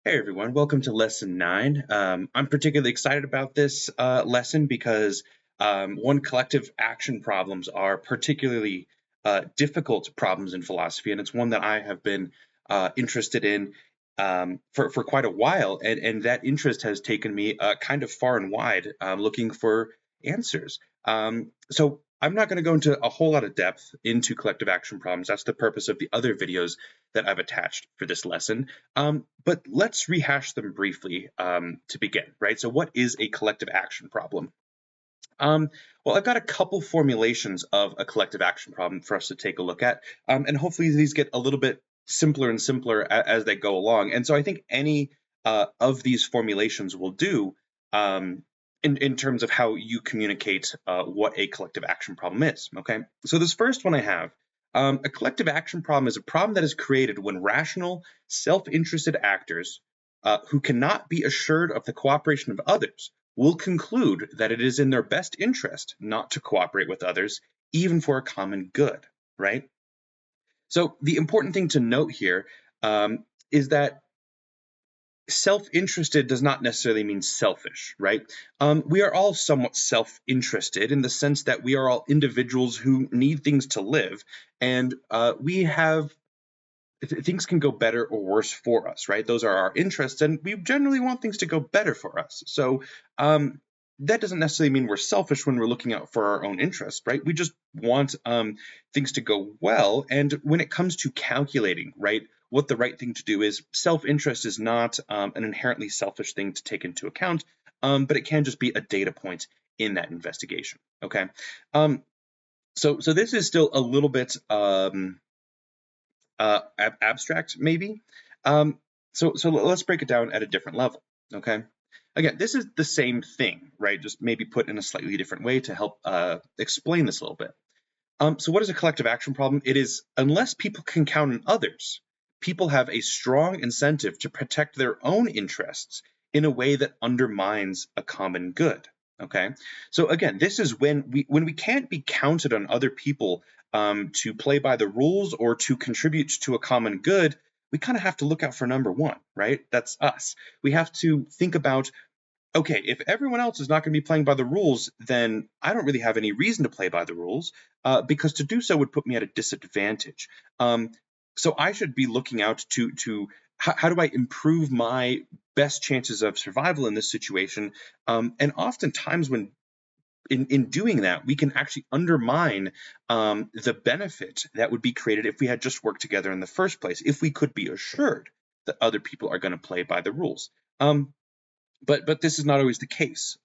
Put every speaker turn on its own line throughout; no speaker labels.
Hey everyone, welcome to lesson 9. I'm particularly excited about this lesson because one, collective action problems are particularly difficult problems in philosophy, and it's one that I have been interested in for quite a while, and that interest has taken me kind of far and wide looking for answers. So I'm not going to go into a whole lot of depth into collective action problems. That's the purpose of the other videos that I've attached for this lesson. But let's rehash them briefly to begin, right? So what is a collective action problem? Well, I've got a couple formulations of a collective action problem for us to take a look at, and hopefully these get a little bit simpler and simpler as they go along. And so I think any of these formulations will do in terms of how you communicate what a collective action problem is, okay? So this first one I have, a collective action problem is a problem that is created when rational, self-interested actors who cannot be assured of the cooperation of others will conclude that it is in their best interest not to cooperate with others, even for a common good, right? So the important thing to note here is that self-interested does not necessarily mean selfish, right? We are all somewhat self-interested in the sense that we are all individuals who need things to live, and we have things can go better or worse for us, right? Those are our interests, and we generally want things to go better for us. So that doesn't necessarily mean we're selfish when we're looking out for our own interests, right? We just want things to go well. And when it comes to calculating, right, what the right thing to do is, self-interest is not an inherently selfish thing to take into account, but it can just be a data point in that investigation. Okay, so this is still a little bit abstract, maybe. So let's break it down at a different level. Okay. Again, this is the same thing, right? Just maybe put in a slightly different way to help explain this a little bit. So what is a collective action problem? It is, unless people can count on others, people have a strong incentive to protect their own interests in a way that undermines a common good. Okay, so again, this is when we can't be counted on other people to play by the rules or to contribute to a common good. We kind of have to look out for number one, right? That's us. We have to think about, okay, if everyone else is not going to be playing by the rules, then I don't really have any reason to play by the rules, because to do so would put me at a disadvantage. So I should be looking out to how do I improve my best chances of survival in this situation? And oftentimes when in doing that, we can actually undermine the benefit that would be created if we had just worked together in the first place, if we could be assured that other people are going to play by the rules. But this is not always the case,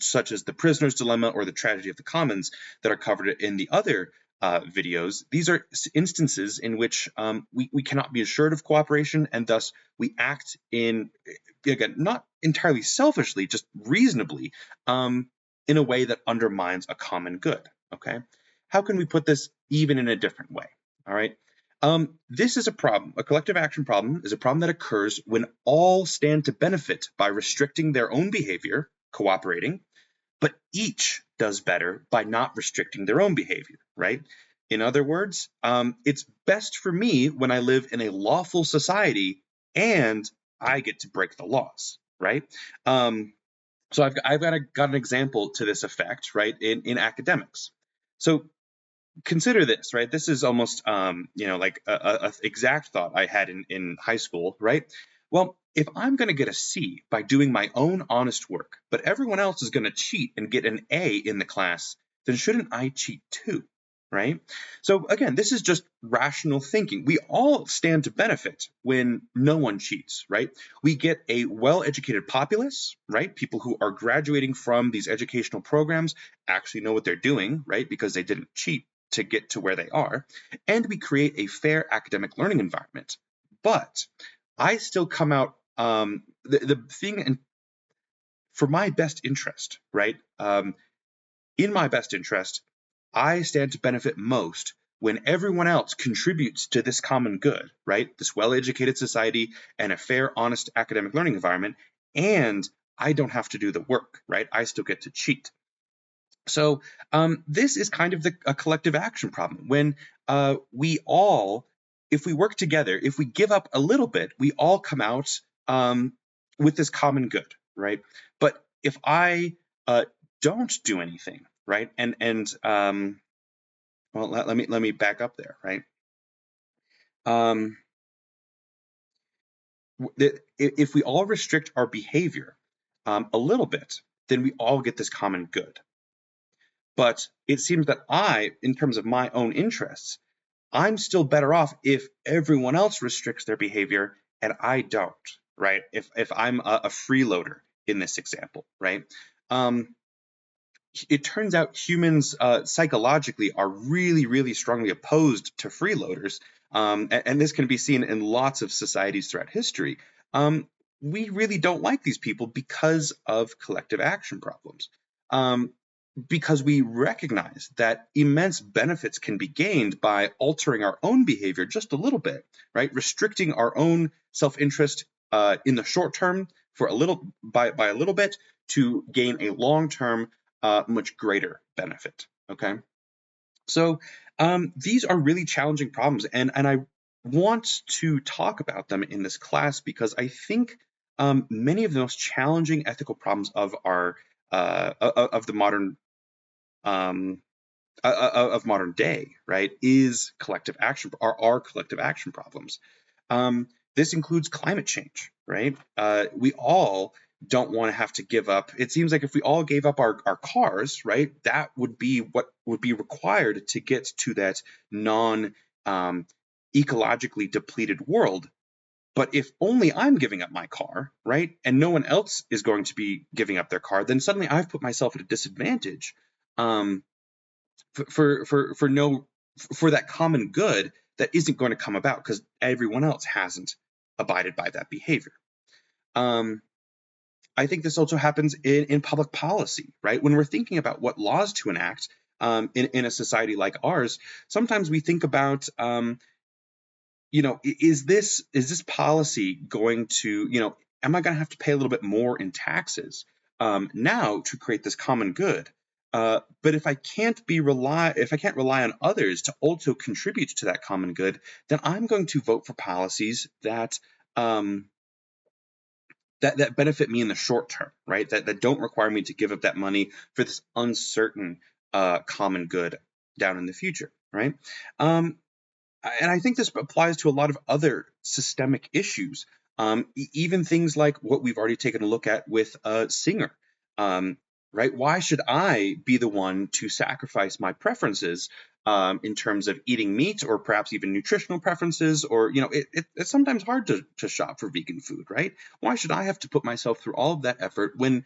such as the prisoner's dilemma or the tragedy of the commons that are covered in the other videos. These are instances in which we cannot be assured of cooperation, and thus we act in, again, not entirely selfishly, just reasonably, in a way that undermines a common good. Okay, how can we put this even in a different way? All right. This is a problem. A collective action problem is a problem that occurs when all stand to benefit by restricting their own behavior, cooperating, but each does better by not restricting their own behavior, right? In other words, it's best for me when I live in a lawful society and I get to break the laws, right? So I've got an example to this effect, right, in academics. So consider this, right? This is almost, like a exact thought I had in high school, right? Well, if I'm going to get a C by doing my own honest work, but everyone else is going to cheat and get an A in the class, then shouldn't I cheat too, right? So again, this is just rational thinking. We all stand to benefit when no one cheats, right? We get a well-educated populace, right? People who are graduating from these educational programs actually know what they're doing, right? Because they didn't cheat to get to where they are, and we create a fair academic learning environment. But I still come out the thing, and for my best interest, right? In my best interest, I stand to benefit most when everyone else contributes to this common good, right? This well-educated society and a fair, honest academic learning environment, and I don't have to do the work, right? I still get to cheat. So this is kind of a collective action problem. When we all, if we work together, if we give up a little bit, we all come out with this common good, right? But if I don't do anything, right? Well, let me back up there, right? If we all restrict our behavior a little bit, then we all get this common good. But it seems that in terms of my own interests, I'm still better off if everyone else restricts their behavior and I don't, right? If I'm a freeloader in this example, right? It turns out humans psychologically are really, really strongly opposed to freeloaders, and this can be seen in lots of societies throughout history. We really don't like these people because of collective action problems. Because we recognize that immense benefits can be gained by altering our own behavior just a little bit, right? Restricting our own self-interest in the short term for a little by a little bit to gain a long-term, much greater benefit. Okay, so these are really challenging problems, and I want to talk about them in this class because I think many of the most challenging ethical problems of our of the modern of modern day, right, is collective action, are collective action problems. This includes climate change, right? We all don't want to have to give up. It seems like if we all gave up our cars, right, that would be what would be required to get to that non ecologically depleted world. But if only I'm giving up my car, right, and no one else is going to be giving up their car, then suddenly I've put myself at a disadvantage. For no for that common good that isn't going to come about because everyone else hasn't abided by that behavior. I think this also happens in public policy, right? When we're thinking about what laws to enact in a society like ours, sometimes we think about, is this policy going to, am I going to have to pay a little bit more in taxes now to create this common good? But if I can't rely on others to also contribute to that common good, then I'm going to vote for policies that that benefit me in the short term, right? That don't require me to give up that money for this uncertain common good down in the future, right? And I think this applies to a lot of other systemic issues, even things like what we've already taken a look at with Singer, right? Why should I be the one to sacrifice my preferences in terms of eating meat or perhaps even nutritional preferences? Or, it's sometimes hard to shop for vegan food, right? Why should I have to put myself through all of that effort when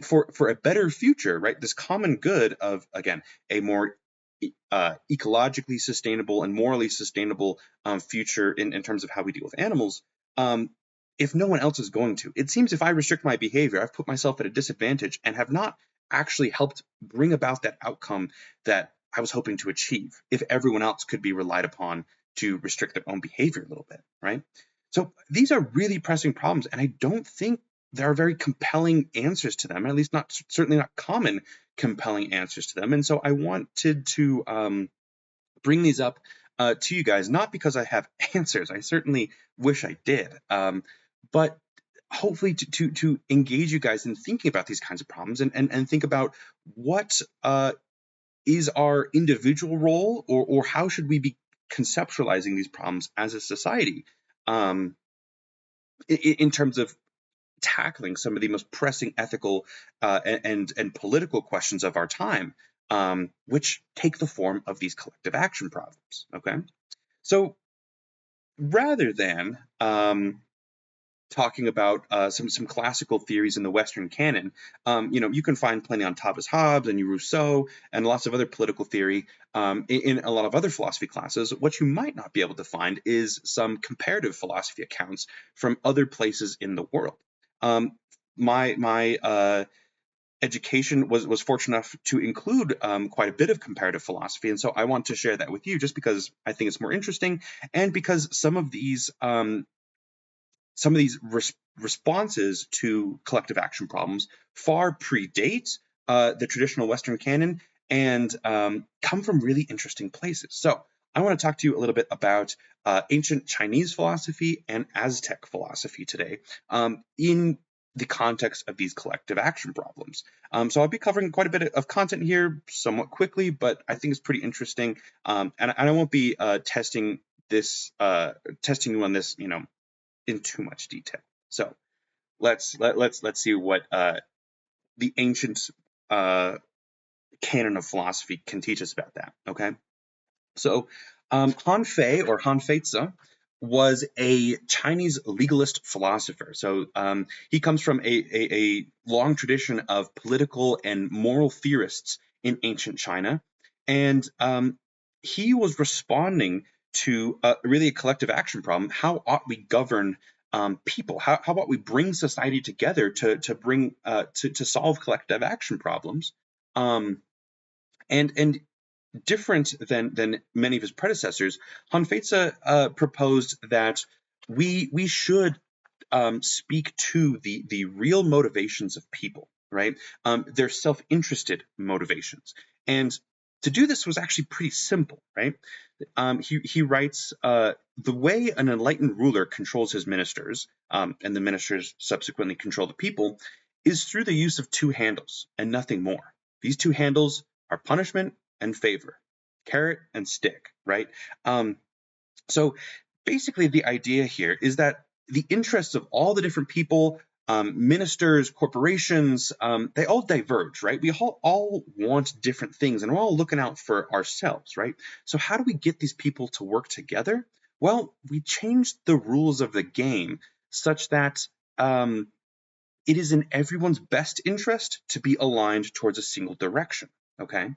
for a better future, right? This common good of, again, a more ecologically sustainable and morally sustainable future in terms of how we deal with animals, if no one else is going to. It seems if I restrict my behavior, I've put myself at a disadvantage and have not actually helped bring about that outcome that I was hoping to achieve if everyone else could be relied upon to restrict their own behavior a little bit, right? So these are really pressing problems, and I don't think there are very compelling answers to them, at least certainly not common compelling answers to them. And so I wanted to bring these up to you guys, not because I have answers. I certainly wish I did, but hopefully to engage you guys in thinking about these kinds of problems and think about what is our individual role, or how should we be conceptualizing these problems as a society in terms of tackling some of the most pressing ethical and political questions of our time, which take the form of these collective action problems. Okay, so rather than talking about some classical theories in the Western canon, you can find plenty on Thomas Hobbes and Rousseau and lots of other political theory in a lot of other philosophy classes. What you might not be able to find is some comparative philosophy accounts from other places in the world. My education was fortunate enough to include quite a bit of comparative philosophy, and so I want to share that with you just because I think it's more interesting, and because some of these responses to collective action problems far predate the traditional Western canon and come from really interesting places. So I want to talk to you a little bit about ancient Chinese philosophy and Aztec philosophy today in the context of these collective action problems. So I'll be covering quite a bit of content here somewhat quickly, but I think it's pretty interesting. And I won't be testing you on this, in too much detail. So let's see what the ancient canon of philosophy can teach us about that. Okay. So Han Fei, or Han Feizi, was a Chinese legalist philosopher. So he comes from a long tradition of political and moral theorists in ancient China. And he was responding to really a collective action problem. How ought we govern people? How about we bring society together to solve collective action problems? And different than many of his predecessors, Han Feizi proposed that we should speak to the real motivations of people, right? Their self-interested motivations, and to do this was actually pretty simple, right? He writes, the way an enlightened ruler controls his ministers, and the ministers subsequently control the people, is through the use of two handles and nothing more. These two handles are punishment and favor, carrot and stick, right? So basically the idea here is that the interests of all the different people, ministers, corporations, they all diverge, right? We all want different things, and we're all looking out for ourselves, right? So how do we get these people to work together? Well, we changed the rules of the game such that it is in everyone's best interest to be aligned towards a single direction, okay?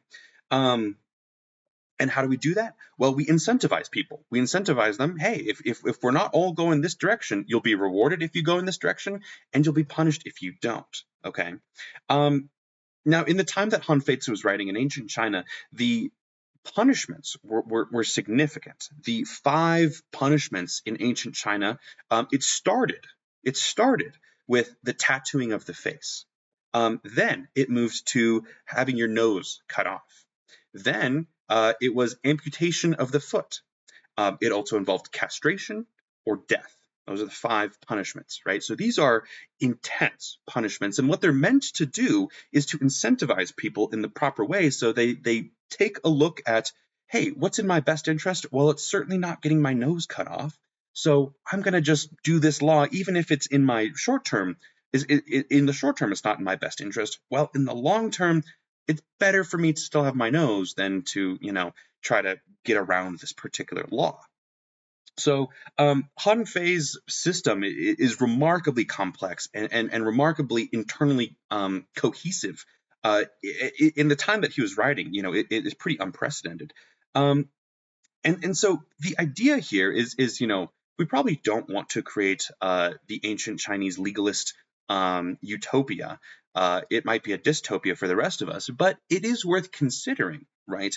And how do we do that? Well, we incentivize people. We incentivize them. Hey, if we're not all going this direction, you'll be rewarded if you go in this direction, and you'll be punished if you don't. Okay. Now, in the time that Han Feizi was writing in ancient China, the punishments were significant. The 5 punishments in ancient China, it started with the tattooing of the face. Then it moved to having your nose cut off. Then it was amputation of the foot. It also involved castration or death. Those are the 5 punishments, right? So these are intense punishments. And what they're meant to do is to incentivize people in the proper way. So they take a look at, hey, what's in my best interest? Well, it's certainly not getting my nose cut off. So I'm going to just do this law, even if it's in my short term. In the short term, it's not in my best interest. Well, in the long term, it's better for me to still have my nose than to, try to get around this particular law. So Han Fei's system is remarkably complex and remarkably internally cohesive. In the time that he was writing, it is pretty unprecedented. And so the idea here is we probably don't want to create the ancient Chinese legalist utopia. It might be a dystopia for the rest of us, but it is worth considering, right?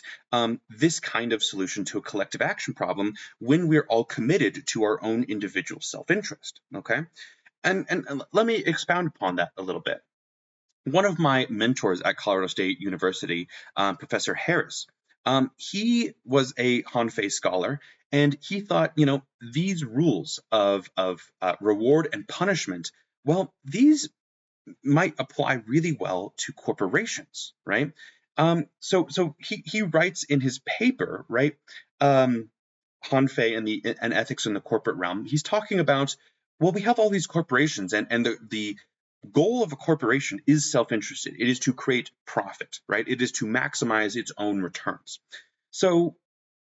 This kind of solution to a collective action problem when we're all committed to our own individual self-interest, okay? And let me expound upon that a little bit. One of my mentors at Colorado State University, Professor Harris, he was a Han Fei scholar, and he thought, these rules of reward and punishment, well, these might apply really well to corporations, right? So he writes in his paper, right, Han Fei and ethics in the corporate realm. He's talking about, well, we have all these corporations, and the goal of a corporation is self-interested. It is to create profit, right? It is to maximize its own returns. So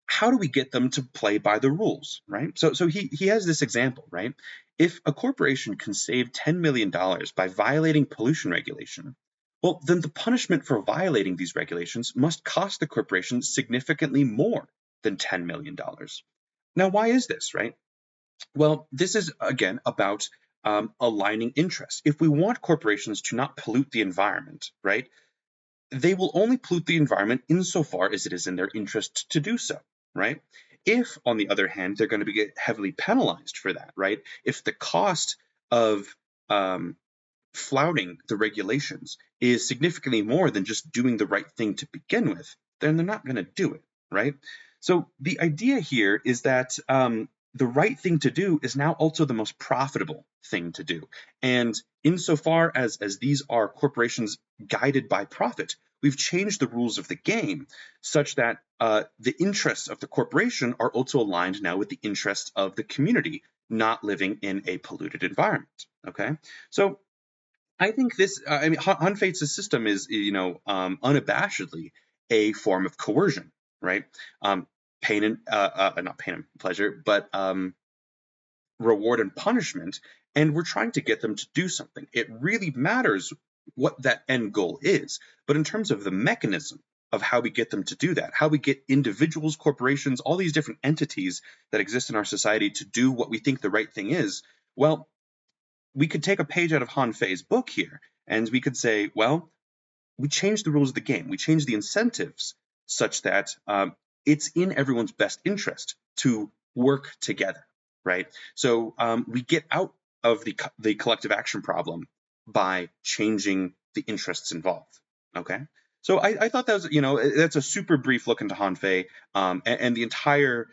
how do we get them to play by the rules, right? So he has this example, right? If a corporation can save $10 million by violating pollution regulation, well, then the punishment for violating these regulations must cost the corporation significantly more than $10 million. Now, why is this, right? Well, this is, again, about aligning interests. If we want corporations to not pollute the environment, right, they will only pollute the environment insofar as it is in their interest to do so, right? If, on the other hand, they're going to be heavily penalized for that, right? If the cost of flouting the regulations is significantly more than just doing the right thing to begin with, then they're not going to do it, right? So the idea here is that the right thing to do is now also the most profitable thing to do. And insofar as these are corporations guided by profit, we've changed the rules of the game such that the interests of the corporation are also aligned now with the interests of the community not living in a polluted environment. Okay, so I think this, I mean, Han Feit's system is, unabashedly a form of coercion, right? Pain and, not pain and pleasure, but reward and punishment. And we're trying to get them to do something. It really matters what that end goal is. But in terms of the mechanism of how we get them to do that, how we get individuals, corporations, all these different entities that exist in our society to do what we think the right thing is, well, we could take a page out of Han Fei's book here, and we could say, well, we changed the rules of the game. We changed the incentives such that it's in everyone's best interest to work together, right? So we get out of the collective action problem by changing the interests involved, okay? So I thought that was, that's a super brief look into Han Fei and the entire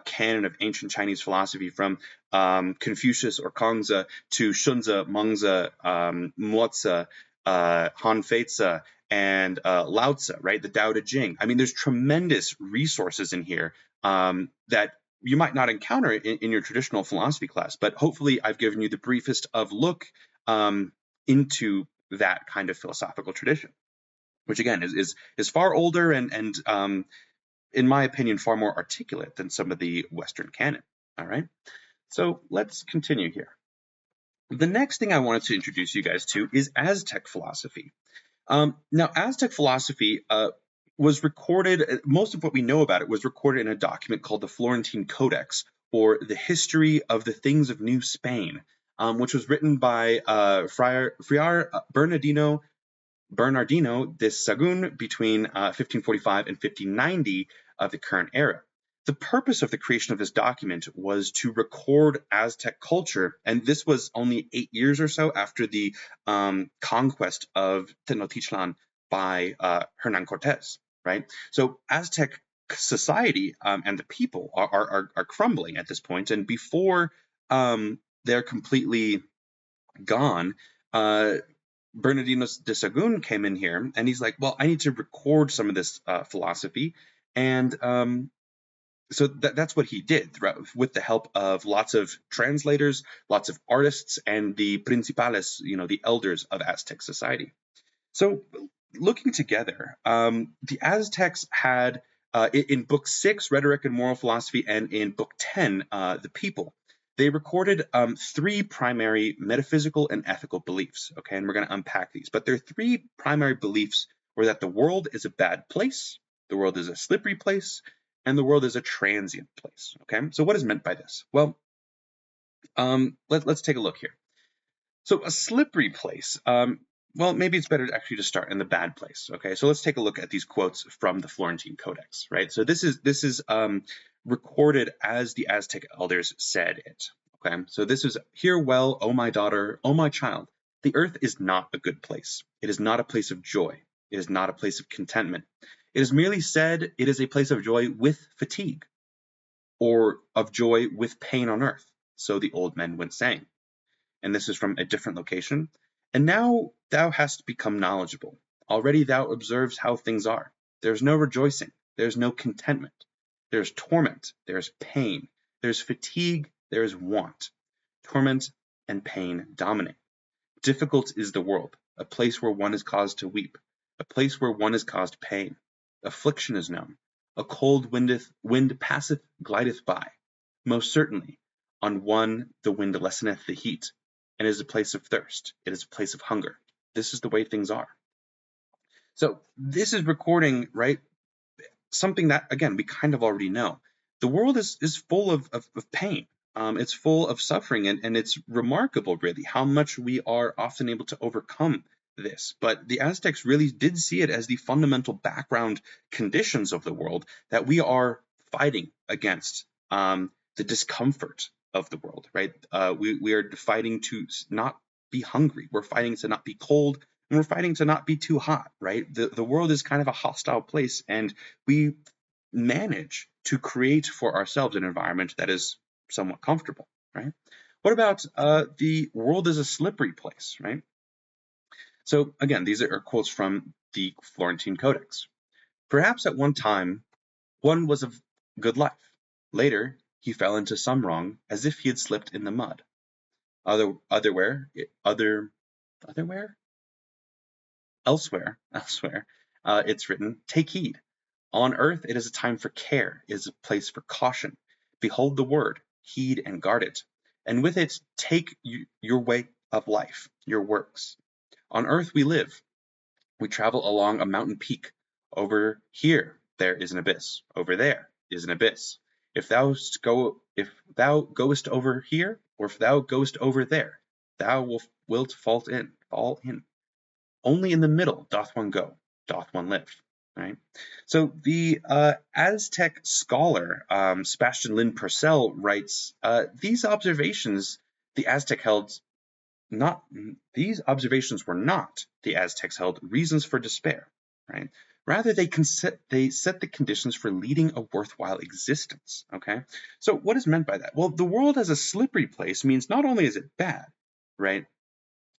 canon of ancient Chinese philosophy from Confucius or Kongzi to Shunzi, Mengzi, Mozi, Han Feizi, and Lao Tzu, right? The Tao Te Ching. I mean, there's tremendous resources in here that you might not encounter in your traditional philosophy class, but hopefully I've given you the briefest of look into that kind of philosophical tradition, which again is far older and in my opinion, far more articulate than some of the Western canon. All right, so let's continue here. The next thing I wanted to introduce you guys to is Aztec philosophy. Now, Aztec philosophy was recorded, most of what we know about it was recorded in a document called the Florentine Codex, or the History of the Things of New Spain, which was written by Friar Bernardino de Sahagún between 1545 and 1590 of the current era. The purpose of the creation of this document was to record Aztec culture, and this was only 8 years or so after the conquest of Tenochtitlan by Hernan Cortez, right? So Aztec society and the people are crumbling at this point, and before they're completely gone, Bernardino de Sahagún came in here and he's like, well, I need to record some of this philosophy. And so that's what he did with the help of lots of translators, lots of artists, and the principales, the elders of Aztec society. So looking together, the Aztecs had in book 6, Rhetoric and Moral Philosophy, and in book 10, The People, they recorded 3 primary metaphysical and ethical beliefs, okay? And we're going to unpack these. But their 3 primary beliefs were that the world is a bad place, the world is a slippery place, and the world is a transient place, okay? So what is meant by this? Well, let's take a look here. So a slippery place, well, maybe it's better actually to start in the bad place, okay? So let's take a look at these quotes from the Florentine Codex, right? So this is recorded as the Aztec elders said it, okay? So this is, hear well, O my daughter, O my child, the earth is not a good place. It is not a place of joy. It is not a place of contentment. It is merely said it is a place of joy with fatigue, or of joy with pain on earth. So the old men went saying. And this is from a different location. And now thou hast become knowledgeable. Already thou observes how things are. There is no rejoicing. There is no contentment. There is torment. There is pain. There is fatigue. There is want. Torment and pain dominate. Difficult is the world, a place where one is caused to weep, a place where one is caused pain. Affliction is known. A cold wind passeth, glideth by. Most certainly, on one the wind lesseneth the heat, and it is a place of thirst. It is a place of hunger. This is the way things are. So this is recording, right, something that, again, we kind of already know. The world is full of pain. It's full of suffering, and it's remarkable, really, how much we are often able to overcome this. But the Aztecs really did see it as the fundamental background conditions of the world that we are fighting against, the discomfort of the world, right? We are fighting to not be hungry. We're fighting to not be cold, and we're fighting to not be too hot, right? The world is kind of a hostile place, and we manage to create for ourselves an environment that is somewhat comfortable, right? What about the world is a slippery place, right? So again, these are quotes from the Florentine Codex. Perhaps at one time, one was of good life. Later, he fell into some wrong, as if he had slipped in the mud. Otherwhere, elsewhere, it's written, take heed. On earth, it is a time for care, it is a place for caution. Behold the word, heed and guard it. And with it, take your way of life, your works. On earth we live. We travel along a mountain peak. Over here, there is an abyss. Over there is an abyss. If thou goest over here, or if thou goest over there, thou wilt fall in. Only in the middle doth one go, doth one live. Right. So the Aztec scholar Sebastian Lin Purcell writes, these observations the Aztec held not these observations were not, the Aztecs held, reasons for despair, right? Rather, they set the conditions for leading a worthwhile existence, okay? So what is meant by that? Well, the world as a slippery place means not only is it bad, right?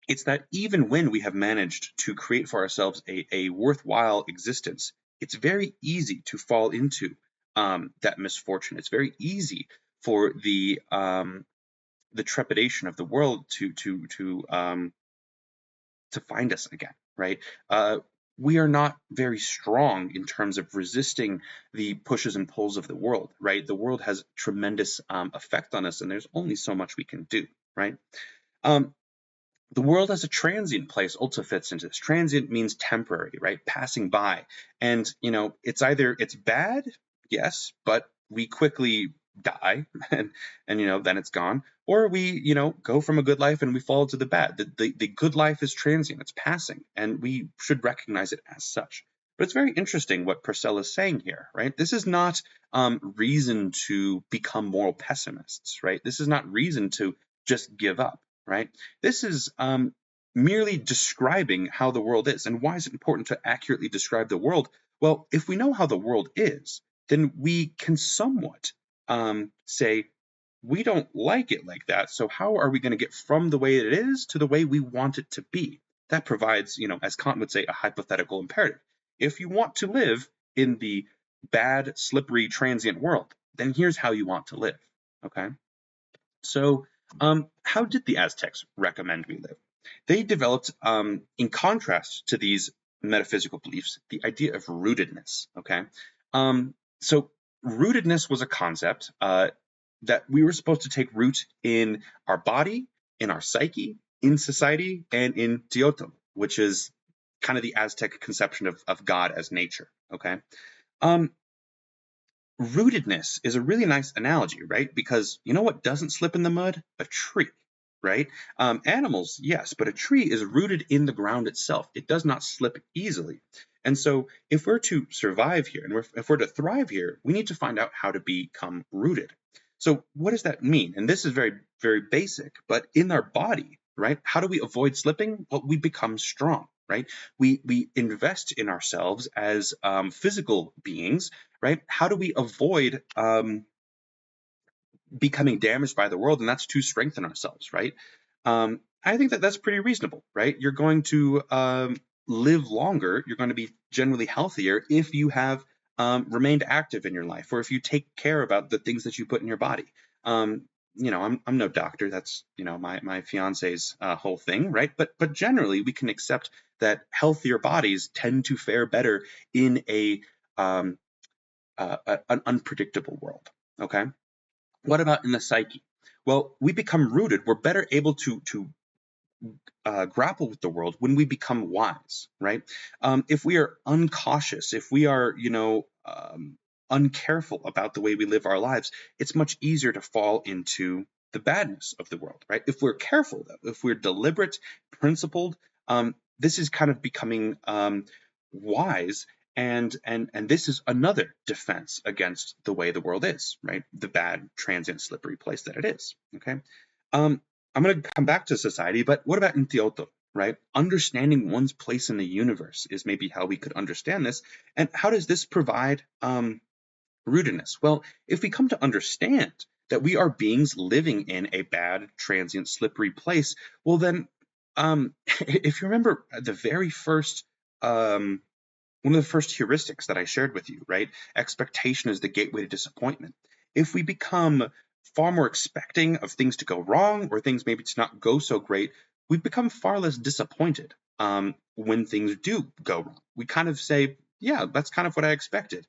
It's that even when we have managed to create for ourselves a worthwhile existence, it's very easy to fall into that misfortune. It's very easy for the trepidation of the world to find us again, right? We are not very strong in terms of resisting the pushes and pulls of the world, right? The world has tremendous effect on us, and there's only so much we can do, right? The world as a transient place also fits into this. Transient means temporary, right? Passing by. And, it's either it's bad, yes, but we quickly die and then it's gone, or we go from a good life and we fall to the bad. The good life is transient, it's passing, and we should recognize it as such. But it's very interesting what Purcell is saying here, right? This is not reason to become moral pessimists, right? This is not reason to just give up, right? This is merely describing how the world is. And why is it important to accurately describe the world? Well, if we know how the world is, then we can somewhat say, we don't like it like that, so how are we going to get from the way it is to the way we want it to be? That provides, as Kant would say, a hypothetical imperative. If you want to live in the bad, slippery, transient world, then here's how you want to live, okay? So how did the Aztecs recommend we live? They developed, in contrast to these metaphysical beliefs, the idea of rootedness, okay? So rootedness was a concept that we were supposed to take root in our body, in our psyche, in society, and in Teotl, which is kind of the Aztec conception of God as nature, okay? Rootedness is a really nice analogy, right? Because you know what doesn't slip in the mud? A tree, right? Animals, yes, but a tree is rooted in the ground itself. It does not slip easily. And so if we're to survive here, and if we're to thrive here, we need to find out how to become rooted. So what does that mean? And this is very, very basic, but in our body, right? How do we avoid slipping? Well, we become strong, right? We invest in ourselves as physical beings, right? How do we avoid becoming damaged by the world? And that's to strengthen ourselves, right? I think that's pretty reasonable, right? You're going to live longer. You're going to be generally healthier if you have remained active in your life, or if you take care about the things that you put in your body. I'm no doctor. That's my fiance's whole thing, right? But generally, we can accept that healthier bodies tend to fare better in an unpredictable world. Okay. What about in the psyche? Well, we become rooted. We're better able to grapple with the world when we become wise, right? If we are uncautious, if we are, uncareful about the way we live our lives, it's much easier to fall into the badness of the world, right? If we're careful, though, if we're deliberate, principled, this is kind of becoming wise, and this is another defense against the way the world is, right? The bad, transient, slippery place that it is. Okay. I'm going to come back to society, but what about in Teotl, right? Understanding one's place in the universe is maybe how we could understand this. And how does this provide Rootedness. Well, if we come to understand that we are beings living in a bad, transient, slippery place, well then, if you remember the very first, one of the first heuristics that I shared with you, right? Expectation is the gateway to disappointment. If we become far more expecting of things to go wrong or things maybe to not go so great, we become far less disappointed when things do go wrong. We kind of say, yeah, that's kind of what I expected.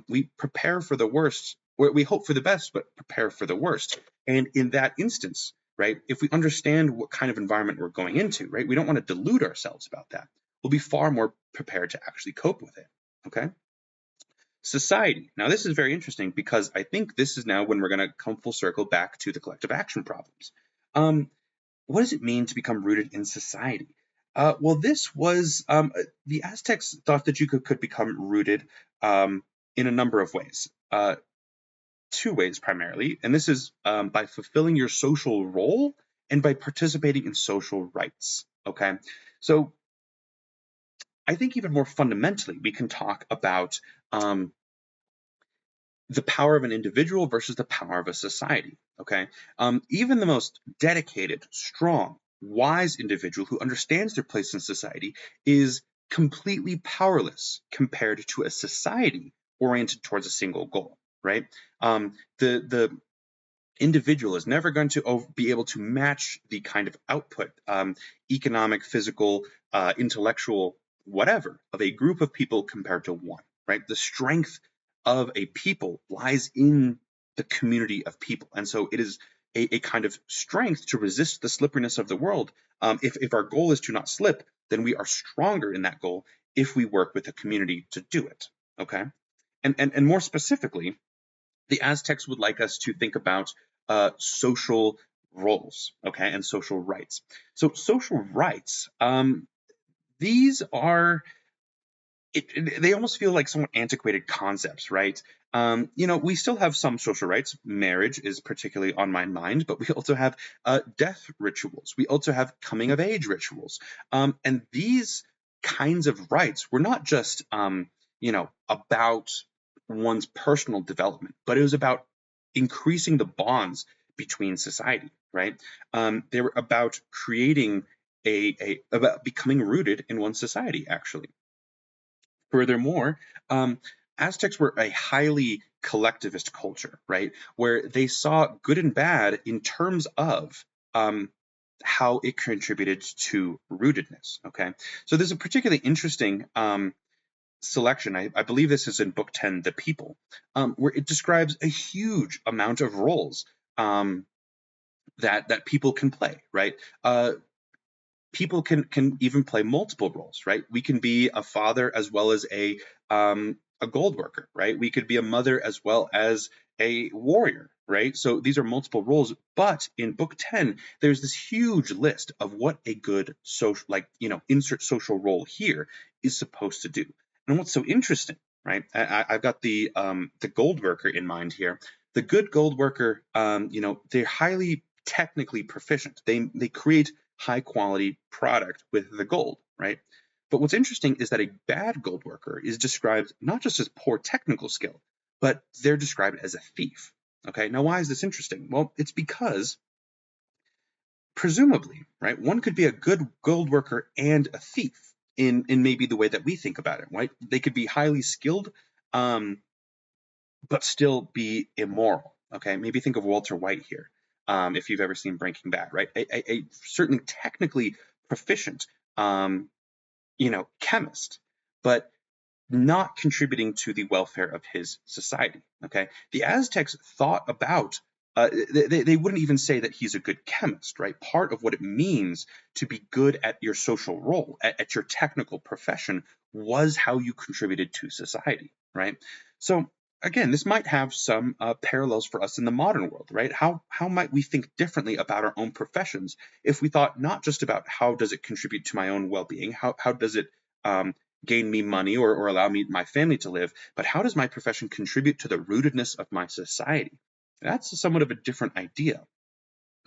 We prepare for the worst, or we hope for the best, but prepare for the worst. And in that instance, right, if we understand what kind of environment we're going into, right, we don't want to delude ourselves about that. We'll be far more prepared to actually cope with it. Okay. Society. Now, this is very interesting because I think this is now when we're going to come full circle back to the collective action problems. What does it mean to become rooted in society? Well, this was the Aztecs thought that you could become rooted in a number of ways. Two ways primarily, and this is by fulfilling your social role and by participating in social rights. Okay, so I think even more fundamentally, we can talk about the power of an individual versus the power of a society. Okay, even the most dedicated, strong, wise individual who understands their place in society is completely powerless compared to a society oriented towards a single goal. Right? The individual is never going to be able to match the kind of output, economic, physical, intellectual, whatever, of a group of people compared to one, right? The strength of a people lies in the community of people. And so it is a kind of strength to resist the slipperiness of the world. If our goal is to not slip, then we are stronger in that goal if we work with a community to do it, okay? And more specifically, the Aztecs would like us to think about social roles, okay, and social rights. So social rights, these are, they almost feel like somewhat antiquated concepts, right? We still have some social rights. Marriage is particularly on my mind, but we also have death rituals. We also have coming of age rituals. And these kinds of rights were not just, about one's personal development, but it was about increasing the bonds between society, right? They were about creating about becoming rooted in one society, actually. Furthermore, Aztecs were a highly collectivist culture, right? Where they saw good and bad in terms of how it contributed to rootedness. Okay, so there's a particularly interesting selection. I believe this is in Book 10, The People, where it describes a huge amount of roles that people can play, right? People can even play multiple roles, right? We can be a father as well as a gold worker, right? We could be a mother as well as a warrior, right? So these are multiple roles. But in Book 10, there's this huge list of what a good social, insert social role here is supposed to do. And what's so interesting, right? I've got the gold worker in mind here. The good gold worker, they're highly technically proficient. They create high quality product with the gold, right? But what's interesting is that a bad gold worker is described not just as poor technical skill, but they're described as a thief. Okay, now why is this interesting? Well, it's because presumably, right, one could be a good gold worker and a thief in maybe the way that we think about it, right? They could be highly skilled, but still be immoral. Okay, maybe think of Walter White here, if you've ever seen Breaking Bad, right? A certainly technically proficient, chemist, but not contributing to the welfare of his society. Okay, the Aztecs thought about. They wouldn't even say that he's a good chemist, right? Part of what it means to be good at your social role, at your technical profession, was how you contributed to society, right? So again, this might have some parallels for us in the modern world, right? How might we think differently about our own professions if we thought not just about how does it contribute to my own well-being, how does it gain me money or allow me my family to live, but how does my profession contribute to the rootedness of my society? That's somewhat of a different idea.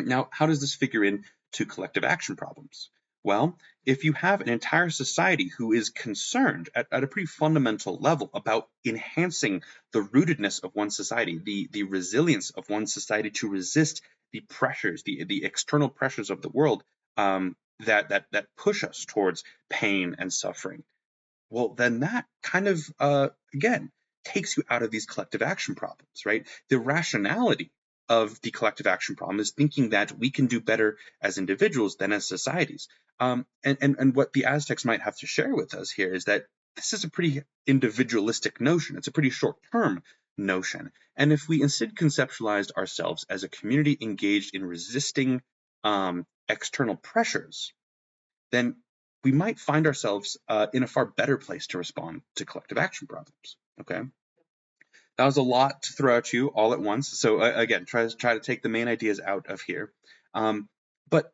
Now, how does this figure in to collective action problems? Well, if you have an entire society who is concerned at a pretty fundamental level about enhancing the rootedness of one society, the resilience of one society to resist the pressures, the external pressures of the world, that push us towards pain and suffering, well, then that kind of, again, takes you out of these collective action problems, right? The rationality of the collective action problem is thinking that we can do better as individuals than as societies. And what the Aztecs might have to share with us here is that this is a pretty individualistic notion. It's a pretty short-term notion. And if we instead conceptualized ourselves as a community engaged in resisting external pressures, then we might find ourselves in a far better place to respond to collective action problems. Okay, that was a lot to throw at you all at once. So again, try to take the main ideas out of here, but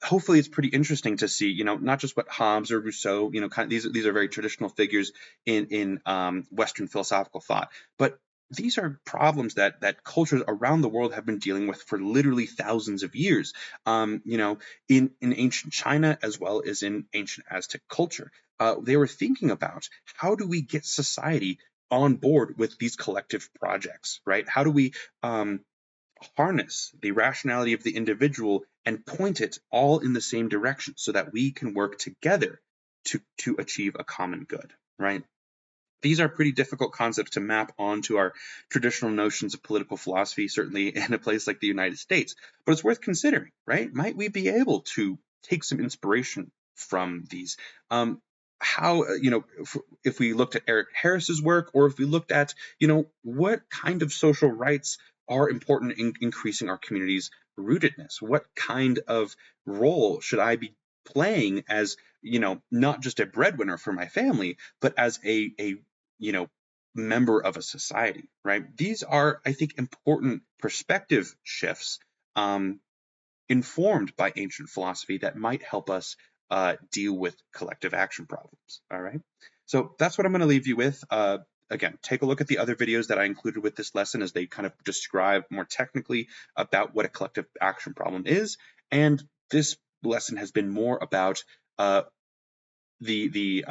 hopefully it's pretty interesting to see, not just what Hobbes or Rousseau, kind of these are very traditional figures in Western philosophical thought, but these are problems that cultures around the world have been dealing with for literally thousands of years. In ancient China as well as in ancient Aztec culture, they were thinking about how do we get society on board with these collective projects, right? How do we harness the rationality of the individual and point it all in the same direction so that we can work together to achieve a common good, right? These are pretty difficult concepts to map onto our traditional notions of political philosophy, certainly in a place like the United States, but it's worth considering, right? Might we be able to take some inspiration from these? How, if we looked at Eric Harris's work, or if we looked at, what kind of social rights are important in increasing our community's rootedness? What kind of role should I be playing as, not just a breadwinner for my family, but as a member of a society, right? These are, I think, important perspective shifts informed by ancient philosophy that might help us deal with collective action problems, all right? So that's what I'm going to leave you with. Again, take a look at the other videos that I included with this lesson as they kind of describe more technically about what a collective action problem is. And this lesson has been more about the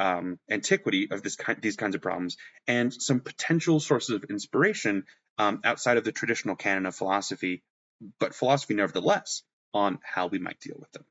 antiquity of these kinds of problems and some potential sources of inspiration outside of the traditional canon of philosophy, but philosophy nevertheless, on how we might deal with them.